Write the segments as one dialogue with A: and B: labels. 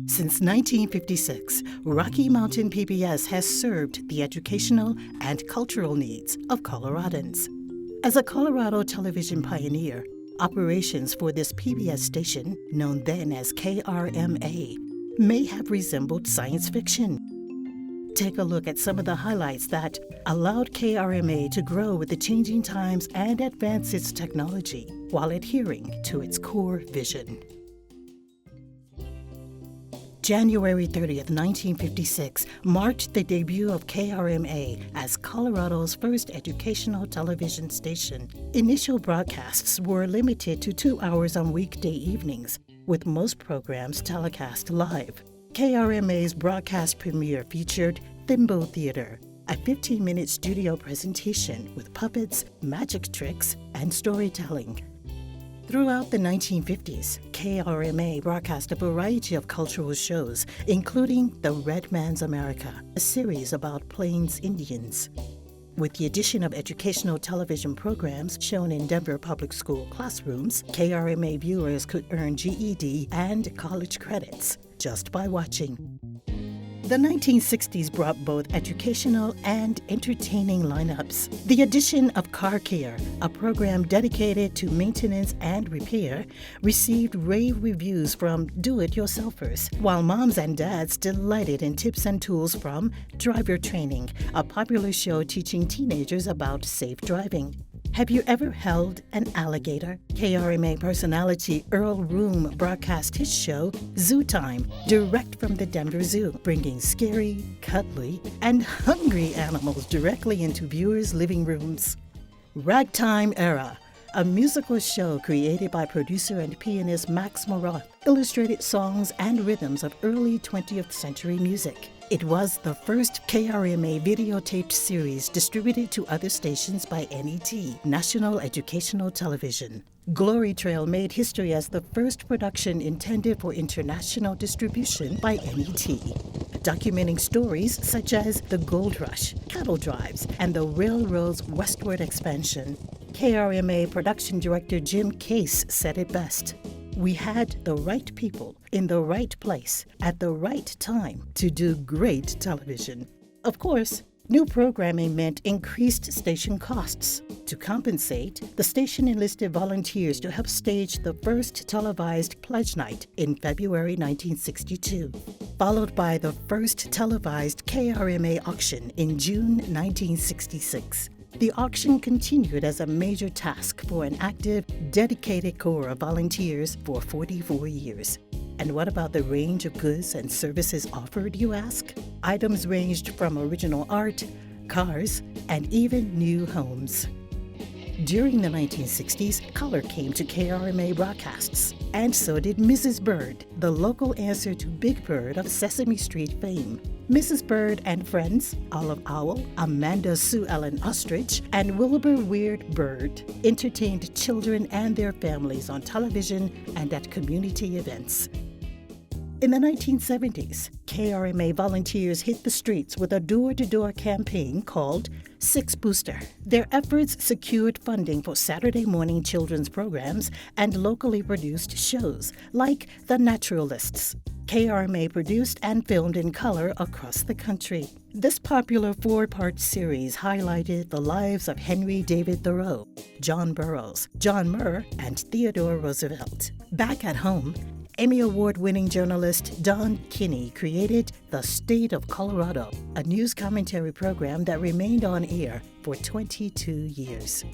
A: Since 1956, Rocky Mountain PBS has served the educational and cultural needs of Coloradans. As a Colorado television pioneer, operations for this PBS station, known then as KRMA, may have resembled science fiction. Take a look at some of the highlights that allowed KRMA to grow with the changing times and advance its technology while adhering to its core vision. January 30th, 1956 marked the debut of KRMA as Colorado's first educational television station. Initial broadcasts were limited to 2 hours on weekday evenings, with most programs telecast live. KRMA's broadcast premiere featured Thimble Theater, a 15-minute studio presentation with puppets, magic tricks, and storytelling. Throughout the 1950s, KRMA broadcast a variety of cultural shows, including The Red Man's America, a series about Plains Indians. With the addition of educational television programs shown in Denver public school classrooms, KRMA viewers could earn GED and college credits just by watching. The 1960s brought both educational and entertaining lineups. The addition of Car Care, a program dedicated to maintenance and repair, received rave reviews from do-it-yourselfers, while moms and dads delighted in tips and tools from Driver Training, a popular show teaching teenagers about safe driving. Have you ever held an alligator? KRMA personality Earl Room broadcast his show, Zoo Time, direct from the Denver Zoo, bringing scary, cuddly, and hungry animals directly into viewers' living rooms. Ragtime Era, a musical show created by producer and pianist Max Moroth, illustrated songs and rhythms of early 20th century music. It was the first KRMA videotaped series distributed to other stations by NET, National Educational Television. Glory Trail made history as the first production intended for international distribution by NET, documenting stories such as the Gold Rush, cattle drives, and the railroad's westward expansion. KRMA production director Jim Case said it best: "We had the right people in the right place at the right time to do great television." Of course, new programming meant increased station costs. To compensate, the station enlisted volunteers to help stage the first televised pledge night in February 1962, followed by the first televised KRMA auction in June 1966. The auction continued as a major task for an active, dedicated corps of volunteers for 44 years. And what about the range of goods and services offered, you ask? Items ranged from original art, cars, and even new homes. During the 1960s, color came to KRMA broadcasts, and so did Mrs. Bird, the local answer to Big Bird of Sesame Street fame. Mrs. Bird and Friends, Olive Owl, Amanda Sue Ellen Ostrich, and Wilbur Weird Bird entertained children and their families on television and at community events. In the 1970s, KRMA volunteers hit the streets with a door-to-door campaign called Six Booster. Their efforts secured funding for Saturday morning children's programs and locally produced shows like The Naturalists. KRMA produced and filmed in color across the country. This popular 4-part series highlighted the lives of Henry David Thoreau, John Burroughs, John Muir, and Theodore Roosevelt. Back at home, Emmy Award-winning journalist Don Kinney created The State of Colorado, a news commentary program that remained on air for 22 years.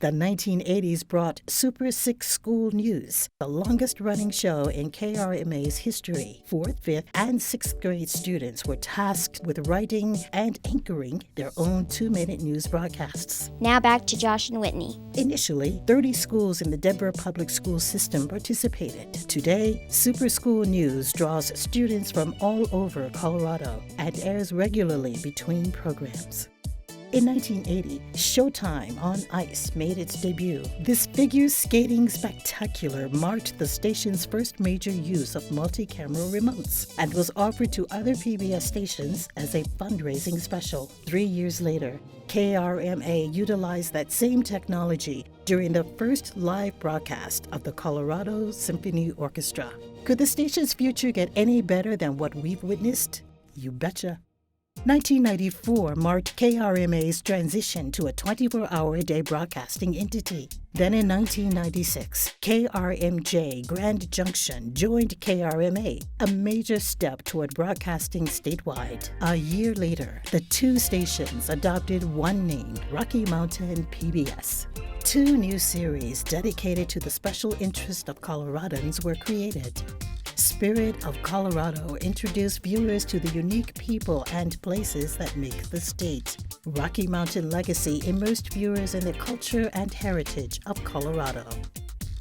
A: The 1980s brought Super 6 School News, the longest-running show in KRMA's history. 4th, 5th, and 6th grade students were tasked with writing and anchoring their own 2-minute news broadcasts.
B: Now back to Josh and Whitney.
A: Initially, 30 schools in the Denver public school system participated. Today, Super School News draws students from all over Colorado and airs regularly between programs. In 1980, Showtime on Ice made its debut. This figure skating spectacular marked the station's first major use of multi-camera remotes and was offered to other PBS stations as a fundraising special. 3 years later, KRMA utilized that same technology during the first live broadcast of the Colorado Symphony Orchestra. Could the station's future get any better than what we've witnessed? You betcha. 1994 marked KRMA's transition to a 24-hour-a-day broadcasting entity. Then in 1996, KRMJ Grand Junction joined KRMA, a major step toward broadcasting statewide. A year later, the two stations adopted one name, Rocky Mountain PBS. Two new series dedicated to the special interest of Coloradans were created. Spirit of Colorado introduced viewers to the unique people and places that make the state. Rocky Mountain Legacy immersed viewers in the culture and heritage of Colorado.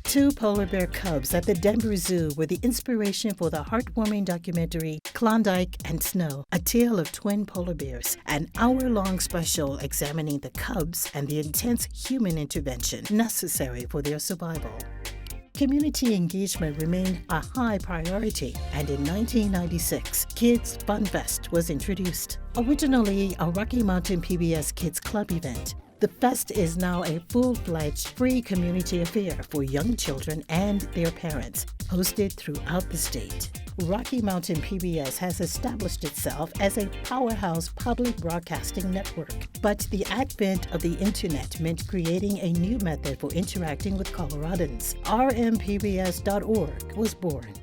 A: Two polar bear cubs at the Denver Zoo were the inspiration for the heartwarming documentary Klondike and Snow, A Tale of Twin Polar Bears, an hour-long special examining the cubs and the intense human intervention necessary for their survival. Community engagement remained a high priority, and in 1996, Kids Fun Fest was introduced. Originally a Rocky Mountain PBS Kids Club event, the fest is now a full-fledged free community affair for young children and their parents, hosted throughout the state. Rocky Mountain PBS has established itself as a powerhouse public broadcasting network, but the advent of the internet meant creating a new method for interacting with Coloradans. rmpbs.org was born.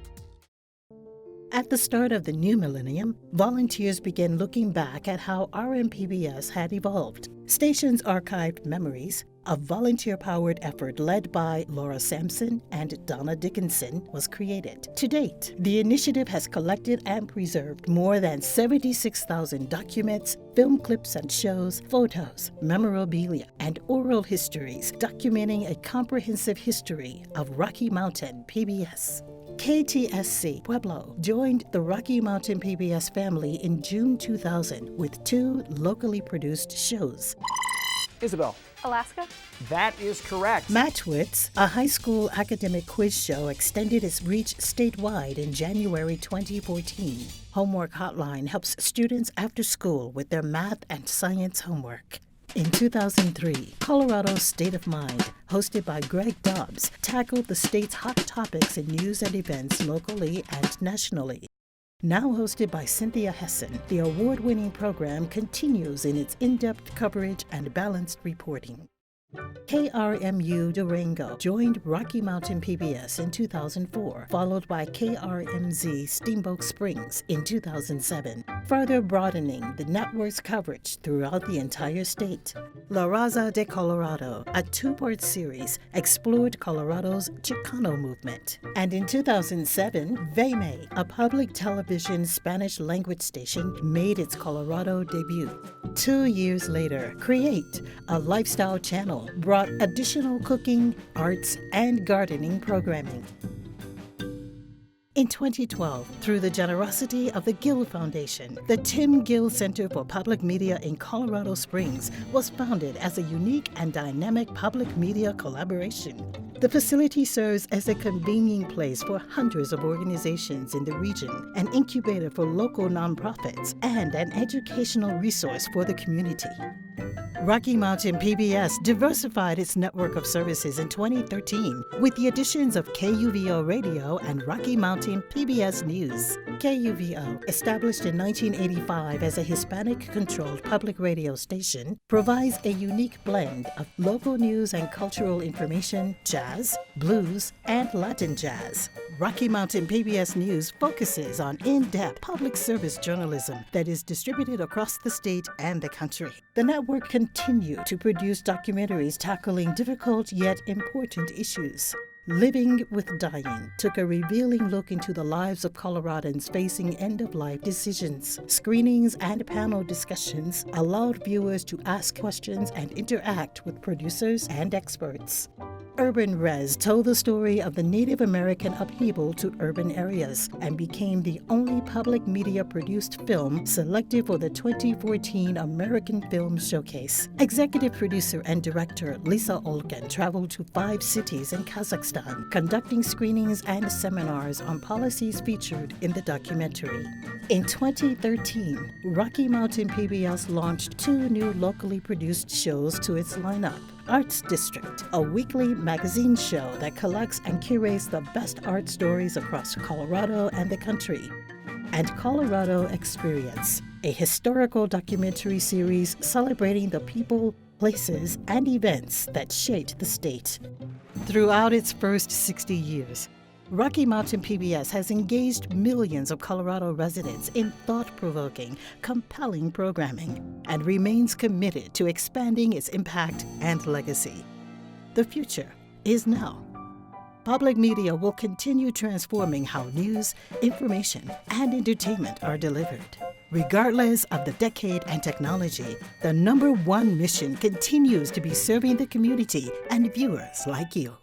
A: At the start of the new millennium, volunteers began looking back at how RMPBS had evolved. Stations archived memories. A volunteer-powered effort led by Laura Sampson and Donna Dickinson was created. To date, the initiative has collected and preserved more than 76,000 documents, film clips and shows, photos, memorabilia, and oral histories documenting a comprehensive history of Rocky Mountain PBS. KTSC Pueblo joined the Rocky Mountain PBS family in June 2000 with two locally produced shows.
B: Isabel.
C: Alaska?
B: That is correct.
A: Matchwits, a high school academic quiz show, extended its reach statewide in January 2014. Homework Hotline helps students after school with their math and science homework. In 2003, Colorado's State of Mind, hosted by Greg Dobbs, tackled the state's hot topics in news and events locally and nationally. Now hosted by Cynthia Hessen, the award-winning program continues in its in-depth coverage and balanced reporting. KRMU Durango joined Rocky Mountain PBS in 2004, followed by KRMZ Steamboat Springs in 2007, further broadening the network's coverage throughout the entire state. La Raza de Colorado, a two-part series, explored Colorado's Chicano movement. And in 2007, VMA, a public television Spanish-language station, made its Colorado debut. 2 years later, Create, a lifestyle channel, brought additional cooking, arts, and gardening programming. In 2012, through the generosity of the Gill Foundation, the Tim Gill Center for Public Media in Colorado Springs was founded as a unique and dynamic public media collaboration. The facility serves as a convening place for hundreds of organizations in the region, an incubator for local nonprofits, and an educational resource for the community. Rocky Mountain PBS diversified its network of services in 2013 with the additions of KUVO Radio and Rocky Mountain PBS News. KUVO, established in 1985 as a Hispanic-controlled public radio station, provides a unique blend of local news and cultural information, jazz, blues, and Latin jazz. Rocky Mountain PBS News focuses on in-depth public service journalism that is distributed across the state and the country. The network continues to produce documentaries tackling difficult yet important issues. Living with Dying took a revealing look into the lives of Coloradans facing end-of-life decisions. Screenings and panel discussions allowed viewers to ask questions and interact with producers and experts. Urban Res told the story of the Native American upheaval to urban areas and became the only public media-produced film selected for the 2014 American Film Showcase. Executive producer and director Lisa Olken traveled to 5 cities in Kazakhstan, conducting screenings and seminars on policies featured in the documentary. In 2013, Rocky Mountain PBS launched 2 new locally produced shows to its lineup. Arts District, a weekly magazine show that collects and curates the best art stories across Colorado and the country. And Colorado Experience, a historical documentary series celebrating the people, places, and events that shaped the state. Throughout its first 60 years, Rocky Mountain PBS has engaged millions of Colorado residents in thought-provoking, compelling programming and remains committed to expanding its impact and legacy. The future is now. Public media will continue transforming how news, information, and entertainment are delivered. Regardless of the decade and technology, the #1 mission continues to be serving the community and viewers like you.